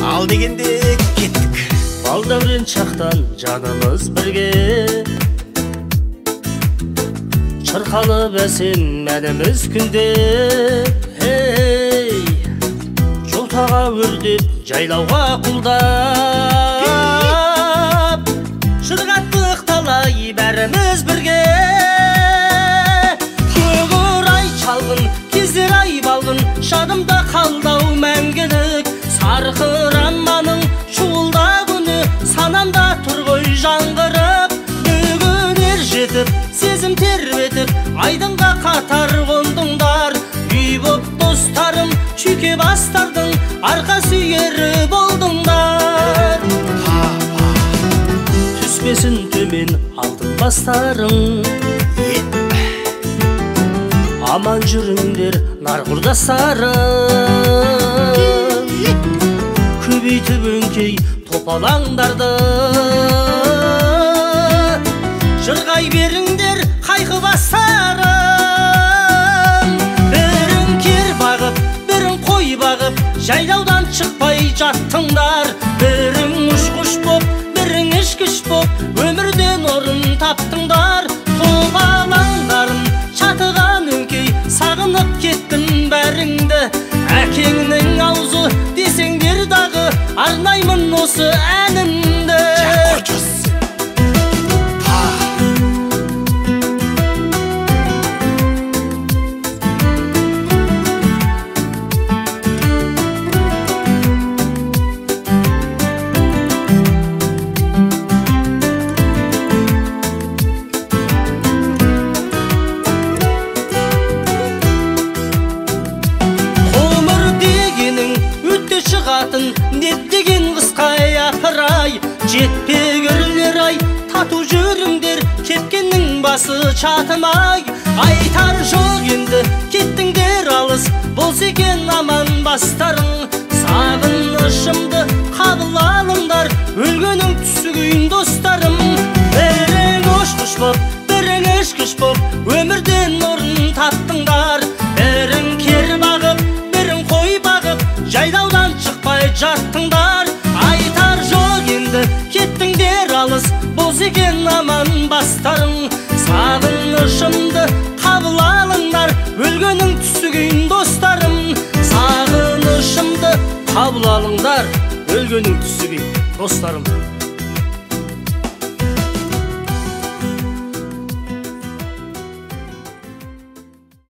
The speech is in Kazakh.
ал дегенде кеттік. Балдәурен чақтан жанымыз бірге, шырқалып әсем мәніміз күнде. Жотаға өрдеп, жайлауға құлдап, шырғаттық талай бәріміз бірге. Көгір ай чалғын, кездер ай балғын, шадымда қалдау мәңгілік. Сарқыраманың шуылда күні, санамда тұр ғой жаңғырып. Бүгін ер жетіп, сезім тербетіп, айдынға қатар қондыңдар. Үй боп достарым, шүйке бастардың, арқа сүйері болдыңдар. Түспесін төмен алтын бастарың, аман жүріңдер нар құрдастарым. Көбейтіп өңкей топалаңдарды, жырғай беріңдер қайқы бастарым. Бірін кер бағып, бірін қой бағып, жайлаудан шықпай жаттыңдар. Бірін ұшқыш боп, бірін ішкіш боп, өмірден орын таптыңдар. Топалаңдарын шатыған өңкей, сағынып кеттім бәріңді. Әкеңнің аузы десеңдер дағы, арнаймын осы әнімді. Нет деген қысқа япырай, жетпегірлер ай, тату жүріңдер, кепкеннің басы чатымай. Айтар жоқ енді, кеттіңдер алыс, болса екен аман бастарың. Сағынышымды қабыл алыңдар, өлгенің түсігейін достарым. Бірің ұшқыш боп, бірің ішкіш боп, өмірден орын таптыңдар. Бірің кер бағып, бірің қой бағып, жайлаудан шықпай жаттыңдар. Айтар жоқ енді, кеттіңдер алыс, болса екен аман бастарың. Сағынышымды қабыл алыңдар, өлгенің түсігейін достарым. Сағынышымды қабыл алыңдар, өлгенің түсігейін достарым.